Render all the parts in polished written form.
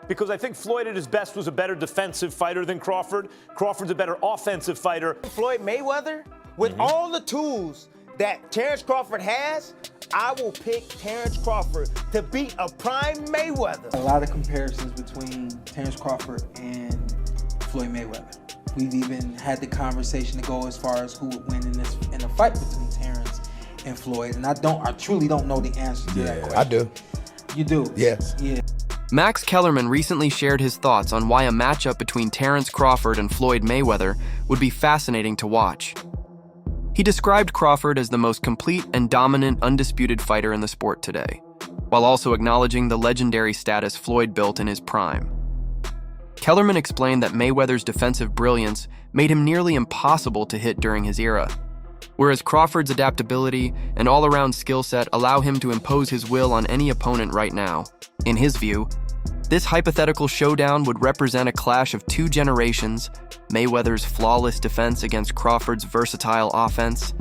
because I think Floyd at his best was a better defensive fighter than Crawford. Crawford's a better offensive fighter. Floyd Mayweather, with all the tools that Terence Crawford has, I will pick Terence Crawford to beat a prime Mayweather. A lot of comparisons between Terence Crawford and Floyd Mayweather. We've even had the conversation to go as far as who would win in a fight between Terence and Floyd, and I truly don't know the answer to that question. I do. You do? Yes. Yeah. Max Kellerman recently shared his thoughts on why a matchup between Terence Crawford and Floyd Mayweather would be fascinating to watch. He described Crawford as the most complete and dominant, undisputed fighter in the sport today, while also acknowledging the legendary status Floyd built in his prime. Kellerman explained that Mayweather's defensive brilliance made him nearly impossible to hit during his era, whereas Crawford's adaptability and all-around skill set allow him to impose his will on any opponent right now. In his view, this hypothetical showdown would represent a clash of two generations, Mayweather's flawless defense against Crawford's versatile offense,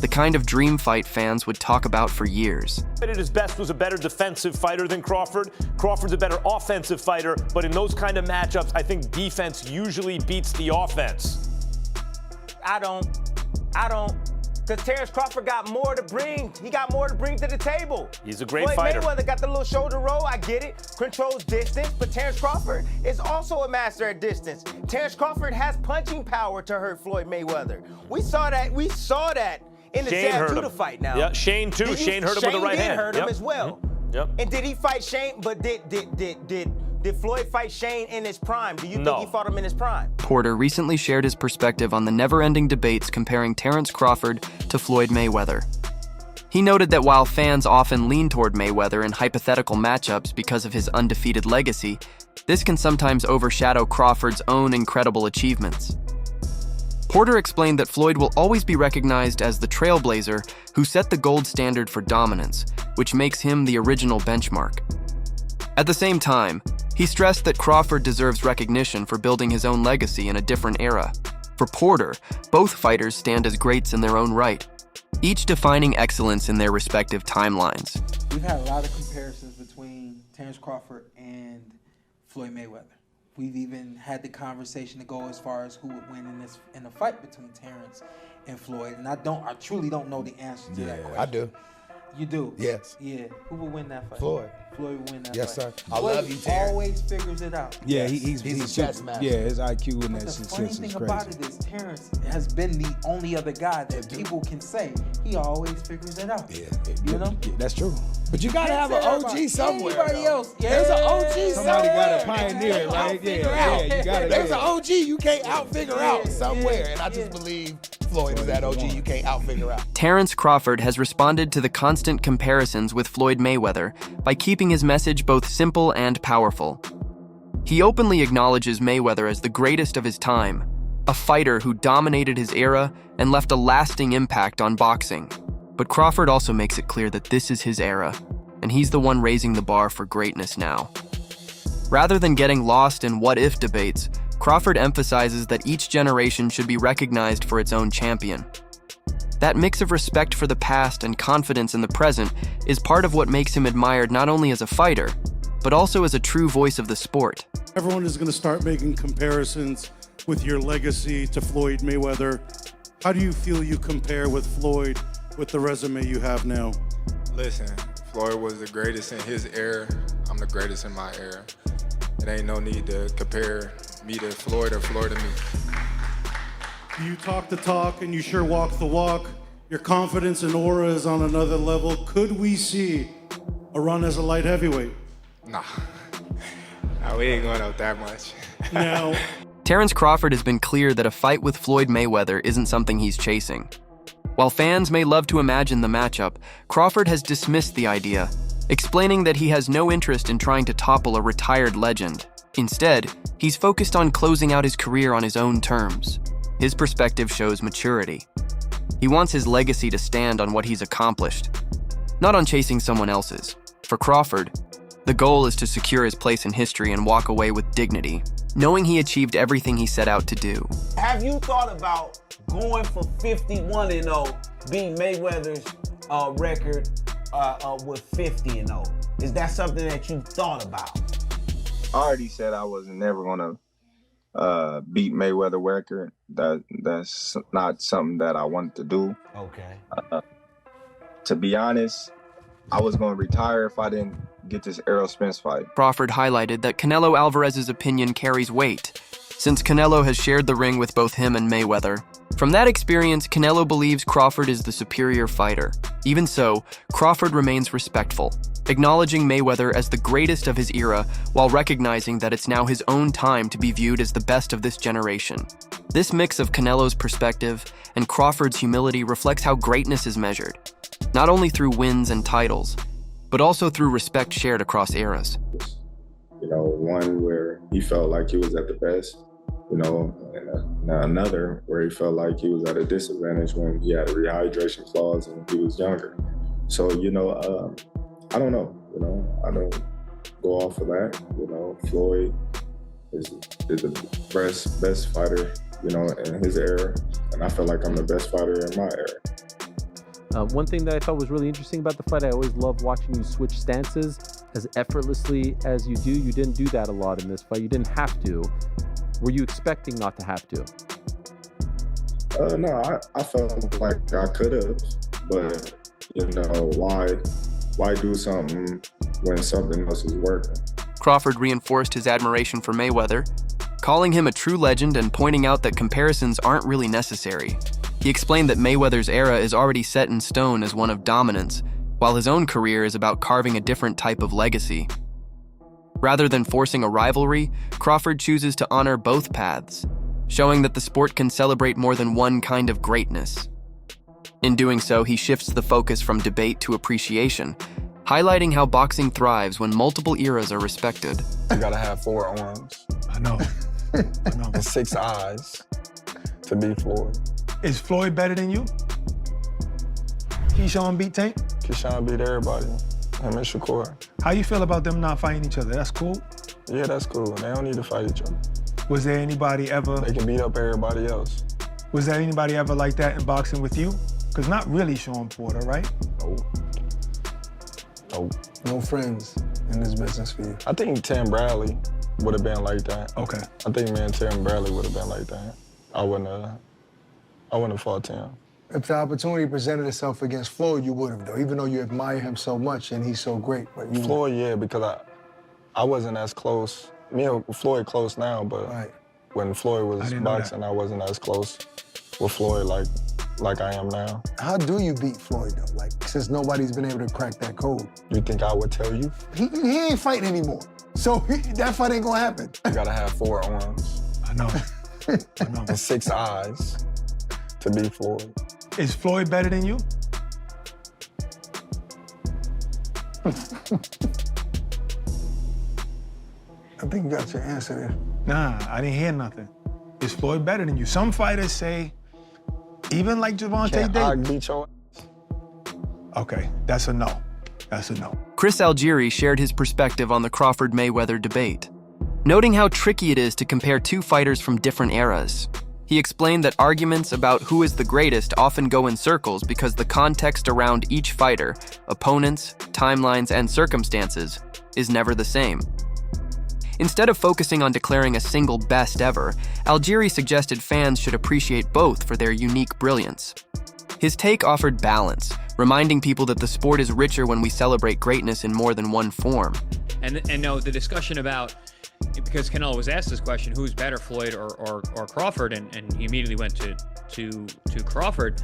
the kind of dream fight fans would talk about for years. At his best was a better defensive fighter than Crawford. Crawford's a better offensive fighter, but in those kind of matchups, I think defense usually beats the offense. I don't, because Terence Crawford got more to bring. He got more to bring to the table. He's a great Floyd fighter. Mayweather got the little shoulder roll, I get it, controls distance, but Terence Crawford is also a master at distance. Terence Crawford has punching power to hurt Floyd Mayweather. We saw that in the Shane hurt Judah him. fight now. Yeah, Shane too. Shane hurt him with the right hand. Shane did hurt him as well. Yep. And did he fight Shane? But did Floyd fight Shane in his prime? Do you think he fought him in his prime? Porter recently shared his perspective on the never-ending debates comparing Terence Crawford to Floyd Mayweather. He noted that while fans often lean toward Mayweather in hypothetical matchups because of his undefeated legacy, this can sometimes overshadow Crawford's own incredible achievements. Porter explained that Floyd will always be recognized as the trailblazer who set the gold standard for dominance, which makes him the original benchmark. At the same time, he stressed that Crawford deserves recognition for building his own legacy in a different era. For Porter, both fighters stand as greats in their own right, each defining excellence in their respective timelines. We've had a lot of comparisons between Terence Crawford and Floyd Mayweather. We've even had the conversation to go as far as who would win in a fight between Terence and Floyd, and I truly don't know the answer to that question. I do. You do? Yes. Yeah. Who will win that fight? Floyd. Floyd will win that Yes, fight. sir. I love you, Terrence. Always figures it out. Yeah, Yes. he's a chess master. Yeah, his IQ in that The sense funny is thing crazy. about it is Terence has been the only other guy that people can say he always figures it out. Yeah. You know? Yeah, that's true. But you gotta have an OG somewhere. Anybody though. else? Yeah. There's an OG Somebody somewhere. gotta pioneer it, right? Figure Yeah, out. yeah, you gotta. There's yeah. an OG you can't out-figure out somewhere. yeah, And I just yeah. believe Floyd is that OG you can't out-figure out. Terence Crawford has responded to the constant comparisons with Floyd Mayweather by keeping his message both simple and powerful. He openly acknowledges Mayweather as the greatest of his time, a fighter who dominated his era and left a lasting impact on boxing. But Crawford also makes it clear that this is his era, and he's the one raising the bar for greatness now. Rather than getting lost in what-if debates, Crawford emphasizes that each generation should be recognized for its own champion. That mix of respect for the past and confidence in the present is part of what makes him admired not only as a fighter, but also as a true voice of the sport. Everyone is going to start making comparisons with your legacy to Floyd Mayweather. How do you feel you compare with Floyd with the resume you have now? Listen, Floyd was the greatest in his era. I'm the greatest in my era. It ain't no need to compare me to Floyd or Floyd to me. You talk the talk and you sure walk the walk. Your confidence and aura is on another level. Could we see a run as a light heavyweight? Nah, we ain't going up that much. Now, Terence Crawford has been clear that a fight with Floyd Mayweather isn't something he's chasing. While fans may love to imagine the matchup, Crawford has dismissed the idea, explaining that he has no interest in trying to topple a retired legend. Instead, he's focused on closing out his career on his own terms. His perspective shows maturity. He wants his legacy to stand on what he's accomplished, not on chasing someone else's. For Crawford, the goal is to secure his place in history and walk away with dignity, knowing he achieved everything he set out to do. Have you thought about going for 51-0, beating Mayweather's record with 50-0? Is that something that you thought about? already said I was never gonna beat Mayweather record. That's not something that I wanted to do. Okay. To be honest, I was gonna retire if I didn't get this Errol Spence fight. Crawford highlighted that Canelo Alvarez's opinion carries weight, since Canelo has shared the ring with both him and Mayweather. From that experience, Canelo believes Crawford is the superior fighter. Even so, Crawford remains respectful, acknowledging Mayweather as the greatest of his era while recognizing that it's now his own time to be viewed as the best of this generation. This mix of Canelo's perspective and Crawford's humility reflects how greatness is measured, not only through wins and titles, but also through respect shared across eras. You know, one where he felt like he was at the best, you know, and another where he felt like he was at a disadvantage when he had a rehydration clause and he was younger. So, you know, I don't know, you know, I don't go off of that. You know, Floyd is the best fighter, you know, in his era, and I feel like I'm the best fighter in my era. One thing that I thought was really interesting about the fight, I always loved watching you switch stances as effortlessly as you do. You didn't do that a lot in this fight. You didn't have to. Were you expecting not to have to? No, I felt like I could have, but you know, why do something when something else is working? Crawford reinforced his admiration for Mayweather, calling him a true legend and pointing out that comparisons aren't really necessary. He explained that Mayweather's era is already set in stone as one of dominance, while his own career is about carving a different type of legacy. Rather than forcing a rivalry, Crawford chooses to honor both paths, showing that the sport can celebrate more than one kind of greatness. In doing so, he shifts the focus from debate to appreciation, highlighting how boxing thrives when multiple eras are respected. You gotta have 4 arms. I know. And 6 eyes to beat Floyd. Is Floyd better than you? Keyshawn beat Tank? Keyshawn beat everybody. Him and Shakur. How you feel about them not fighting each other? That's cool? Yeah, that's cool. They don't need to fight each other. Was there anybody ever... They can beat up everybody else. Was there anybody ever like that in boxing with you? Because not really Shawn Porter, right? No. No friends in this business for you. I think Tim Bradley would have been like that. Okay. I think me and Tim Bradley would have been like that. I wouldn't have fought Tim. If the opportunity presented itself against Floyd, you would have, though, even though you admire him so much and he's so great. But you Floyd, yeah, because I wasn't as close. Me and Floyd close now, but when Floyd was boxing, I wasn't as close with Floyd like I am now. How do you beat Floyd, though? Like, since nobody's been able to crack that code. You think I would tell you? He ain't fighting anymore. So that fight ain't gonna happen. You gotta have 4 arms. I know. And 6 eyes to beat Floyd. Is Floyd better than you? I think you got your answer there. Nah, I didn't hear nothing. Is Floyd better than you? Some fighters say, even like Javante Davis. Beat your ass. Okay, that's a no. That's a no. Chris Algieri shared his perspective on the Crawford-Mayweather debate, noting how tricky it is to compare 2 fighters from different eras. He explained that arguments about who is the greatest often go in circles because the context around each fighter, opponents, timelines, and circumstances, is never the same. Instead of focusing on declaring a single best ever, Algieri suggested fans should appreciate both for their unique brilliance. His take offered balance, reminding people that the sport is richer when we celebrate greatness in more than one form. And no, the discussion about, because Canelo was asked this question, who's better, Floyd or Crawford, and he immediately went to Crawford.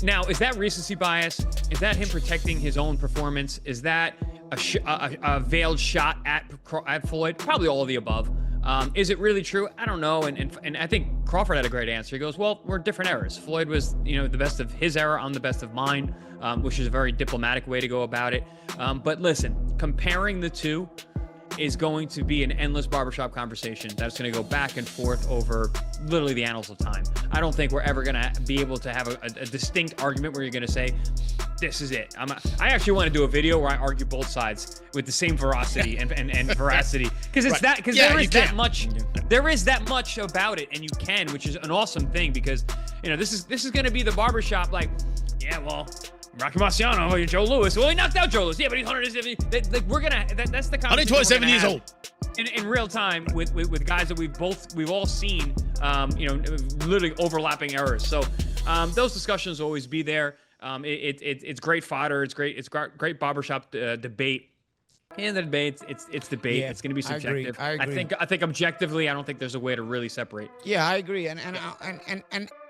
Now, is that recency bias? Is that him protecting his own performance? Is that a veiled shot at Floyd? Probably all of the above. Is it really true? I don't know. And I think Crawford had a great answer. He goes, well, we're different eras. Floyd was, the best of his era. I'm the best of mine, which is a very diplomatic way to go about it. But listen, comparing the two is going to be an endless barbershop conversation that's going to go back and forth over literally the annals of time. I don't think we're ever going to be able to have a distinct argument where you're going to say, this is it. I actually want to do a video where I argue both sides with the same veracity and veracity, because it's that, because there is that much about it, and you can, which is an awesome thing, because this is going to be the barbershop, like, yeah, well, Rocky Marciano or Joe Louis. Well, he knocked out Joe Louis. Yeah, but he's 170. Like, we're gonna. That's the conversation 127 years old. In real time with guys that we've all seen, literally overlapping errors. So those discussions will always be there. It's great fodder. It's great barbershop debate. In the debate, it's debate. Yeah, it's going to be subjective. I agree. I think objectively, I don't think there's a way to really separate. Yeah, I agree. And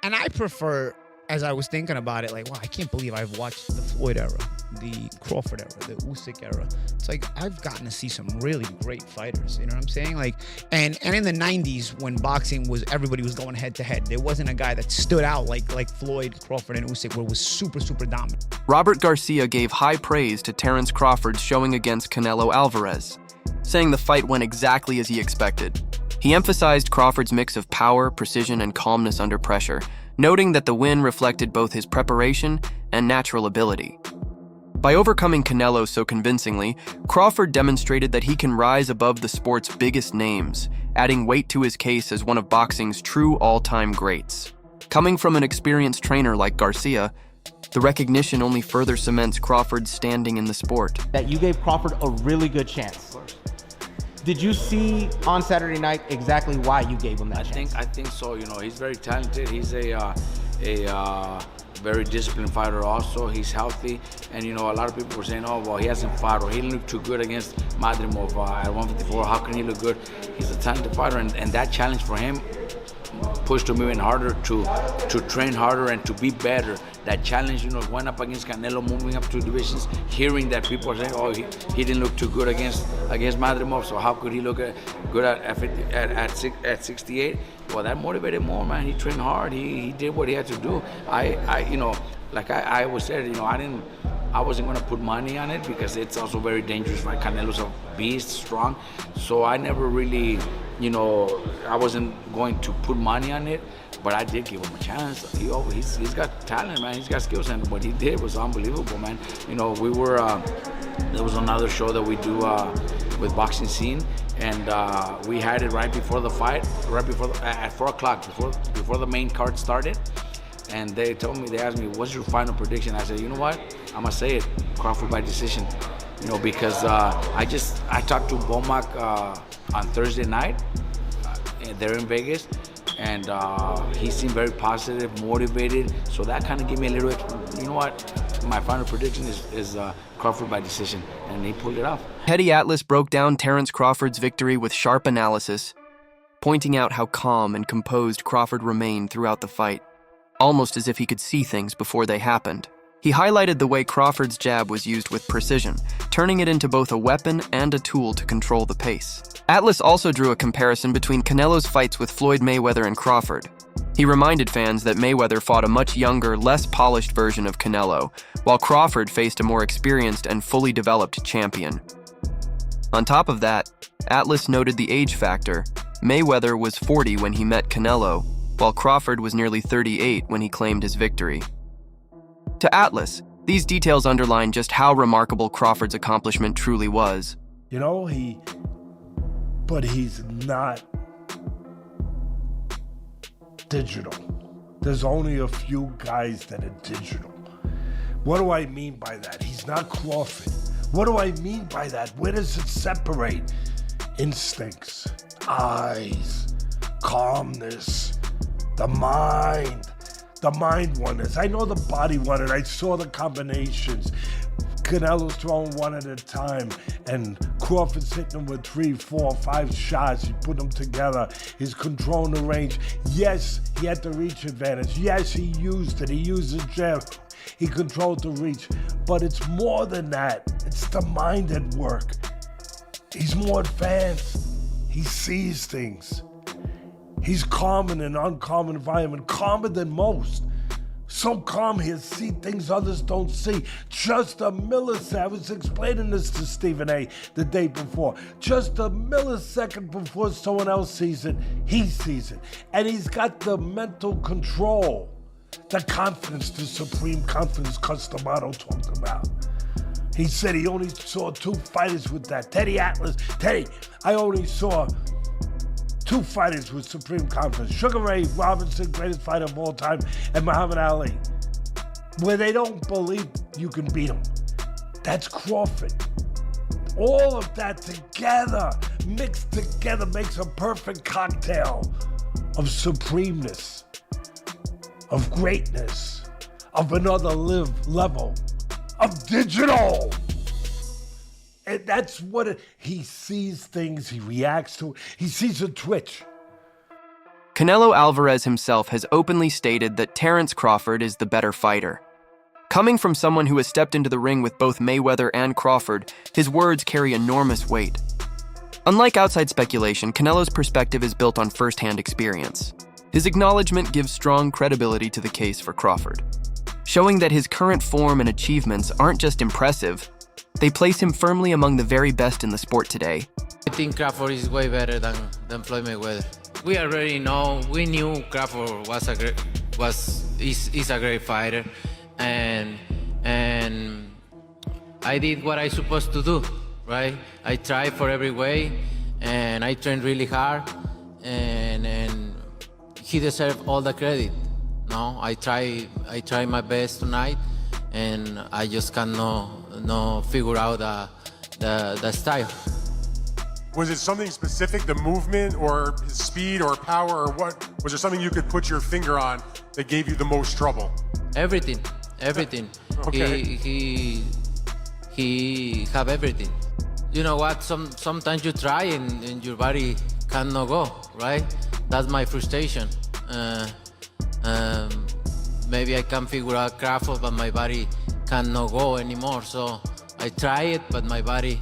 I prefer, as I was thinking about it, like, wow, I can't believe I've watched the Floyd era, the Crawford era, the Usyk era. It's like I've gotten to see some really great fighters. You know what I'm saying? Like, and in the 90s when boxing was, everybody was going head to head. There wasn't a guy that stood out like Floyd, Crawford, and Usyk, where it was super, super dominant. Robert Garcia gave high praise to Terence Crawford's showing against Canelo Alvarez, saying the fight went exactly as he expected. He emphasized Crawford's mix of power, precision, and calmness under pressure, noting that the win reflected both his preparation and natural ability. By overcoming Canelo so convincingly, Crawford demonstrated that he can rise above the sport's biggest names, adding weight to his case as one of boxing's true all-time greats. Coming from an experienced trainer like Garcia, the recognition only further cements Crawford's standing in the sport. That you gave Crawford a really good chance. Did you see on Saturday night exactly why you gave him that chance? I think so. He's very talented. He's a very disciplined fighter also. He's healthy. And, a lot of people were saying, oh, well, he hasn't fought or he didn't look too good against Madrimov at 154. How can he look good? He's a talented fighter. And that challenge for him pushed him even harder to train harder and to be better. That challenge, went up against Canelo, moving up 2 divisions, hearing that people are saying, oh, he didn't look too good against Madrimov, so how could he look good at 68? Well, that motivated more, man. He trained hard. He did what he had to do. I always said, I wasn't going to put money on it because it's also very dangerous, right? Canelo's a beast, strong. So I never really, I wasn't going to put money on it, but I did give him a chance. He's got talent, man. He's got skills, and what he did was unbelievable, man. We were, there was another show that we do with Boxing Scene, and we had it right before the fight, at 4 o'clock, before the main card started. And they asked me, what's your final prediction? I said, you know what? I'm gonna say it, Crawford by decision. Because I talked to Bomac on Thursday night. They're in Vegas, and he seemed very positive, motivated. So that kind of gave me a little, you know what? My final prediction is Crawford by decision, and he pulled it off. Teddy Atlas broke down Terence Crawford's victory with sharp analysis, pointing out how calm and composed Crawford remained throughout the fight, almost as if he could see things before they happened. He highlighted the way Crawford's jab was used with precision, turning it into both a weapon and a tool to control the pace. Atlas also drew a comparison between Canelo's fights with Floyd Mayweather and Crawford. He reminded fans that Mayweather fought a much younger, less polished version of Canelo, while Crawford faced a more experienced and fully developed champion. On top of that, Atlas noted the age factor. Mayweather was 40 when he met Canelo, while Crawford was nearly 38 when he claimed his victory. To Atlas, these details underline just how remarkable Crawford's accomplishment truly was. But he's not digital. There's only a few guys that are digital. What do I mean by that? He's not Crawford. What do I mean by that? Where does it separate? Instincts, eyes, calmness, the mind won this. I know the body won it. I saw the combinations. Canelo's throwing one at a time, and Crawford's hitting him with 3, 4, 5 shots. He put them together. He's controlling the range. Yes, he had the reach advantage. Yes, he used it. He used his jab. He controlled the reach. But it's more than that. It's the mind at work. He's more advanced. He sees things. He's calm in an uncommon environment, calmer than most. So calm he'll see things others don't see. Just a millisecond, I was explaining this to Stephen A. the day before. Just a millisecond before someone else sees it, he sees it. And he's got the mental control, the confidence, the supreme confidence Customato talked about. He said he only saw 2 fighters with that. Teddy Atlas, I only saw 2 fighters with supreme confidence. Sugar Ray Robinson, greatest fighter of all time, and Muhammad Ali. where they don't believe you can beat them. That's Crawford. All of that together, mixed together, makes a perfect cocktail of supremeness, of greatness, of another level, of digital. And that's what he sees things, he reacts to, he sees a twitch. Canelo Alvarez himself has openly stated that Terence Crawford is the better fighter. Coming from someone who has stepped into the ring with both Mayweather and Crawford, his words carry enormous weight. Unlike outside speculation, Canelo's perspective is built on first-hand experience. His acknowledgement gives strong credibility to the case for Crawford, showing that his current form and achievements aren't just impressive, they place him firmly among the very best in the sport today. I think Crawford is way better than Floyd Mayweather. We already know, we knew Crawford is a great fighter, and I did what I supposed to do, right? I tried for every way, and I trained really hard, and he deserved all the credit. No, I try my best tonight, and I just cannot figure out the style. Was it something specific, the movement or his speed or power, or what? Was there something you could put your finger on that gave you the most trouble? Everything. Okay. He have everything. You know what? Sometimes you try and your body cannot go, right? That's my frustration. Maybe I can figure out Crawford, but my body cannot go anymore. So I try it, but my body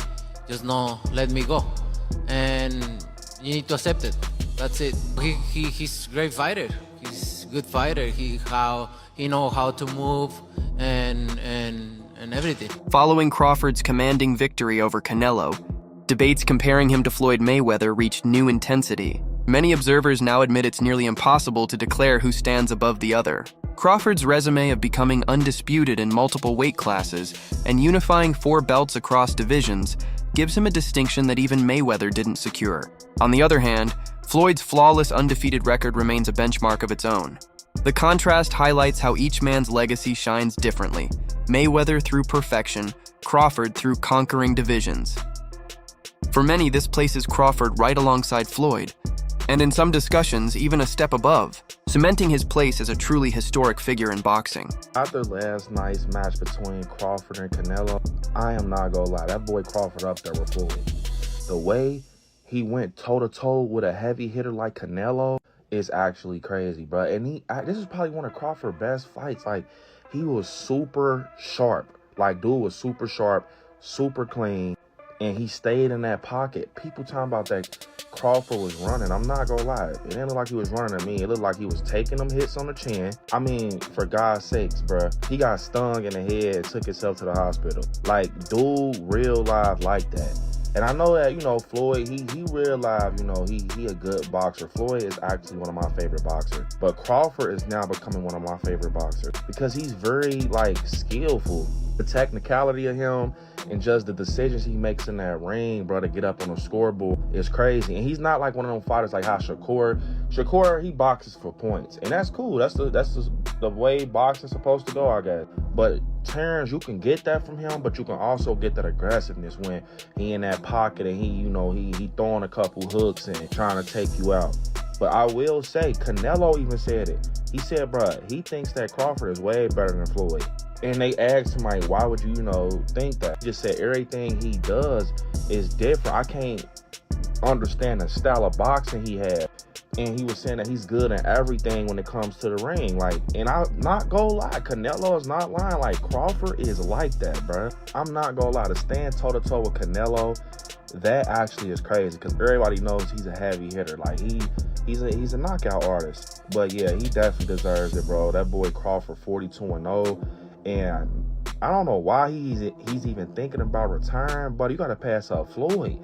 just not let me go. And you need to accept it. That's it. He's a great fighter. He's a good fighter. He know how to move and everything. Following Crawford's commanding victory over Canelo, debates comparing him to Floyd Mayweather reached new intensity. Many observers now admit it's nearly impossible to declare who stands above the other. Crawford's resume of becoming undisputed in multiple weight classes and unifying 4 belts across divisions gives him a distinction that even Mayweather didn't secure. On the other hand, Floyd's flawless undefeated record remains a benchmark of its own. The contrast highlights how each man's legacy shines differently. Mayweather through perfection, Crawford through conquering divisions. For many, this places Crawford right alongside Floyd, and in some discussions, even a step above, cementing his place as a truly historic figure in boxing. After last night's match between Crawford and Canelo, I am not gonna lie, that boy Crawford up there with Floyd. The way he went toe-to-toe with a heavy hitter like Canelo is actually crazy, bro. And this is probably one of Crawford's best fights. Like, he was super sharp. Like, dude was super sharp, super clean, and he stayed in that pocket. People talking about that Crawford was running. I'm not gonna lie. It didn't look like he was running to me. It looked like he was taking them hits on the chin. I mean, for God's sakes, bruh. He got stung in the head, took himself to the hospital. Like, dude, real life like that. And I know that, Floyd, he real life, he a good boxer. Floyd is actually one of my favorite boxers. But Crawford is now becoming one of my favorite boxers because he's very, skillful. The technicality of him and just the decisions he makes in that ring, bro, to get up on the scoreboard is crazy. And he's not like one of them fighters like how Shakur, he boxes for points. And that's cool. That's the way boxing's supposed to go, I guess. But Terence, you can get that from him, but you can also get that aggressiveness when he in that pocket and he throwing a couple hooks and trying to take you out. But I will say, Canelo even said it. He said, bruh, he thinks that Crawford is way better than Floyd. And they asked him, like, why would you, think that? He just said everything he does is different. I can't understand the style of boxing he had. And he was saying that he's good in everything when it comes to the ring. Like, and I'm not gonna lie, Canelo is not lying. Like, Crawford is like that, bruh. I'm not gonna lie, to stand toe-to-toe with Canelo, that actually is crazy. Because everybody knows he's a heavy hitter. Like, he's a knockout artist. But yeah, he definitely deserves it, bro. That boy Crawford 42-0. And I don't know why he's even thinking about retiring, but you got to pass up Floyd.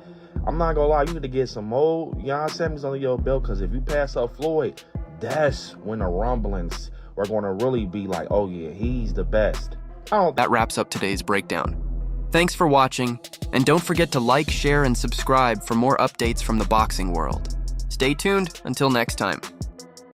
I'm not going to lie, you need to get some more semis under your belt, because if you pass up Floyd, that's when the rumblings are going to really be like, oh yeah, he's the best. That wraps up today's breakdown. Thanks for watching, and don't forget to like, share, and subscribe for more updates from the boxing world. Stay tuned until next time.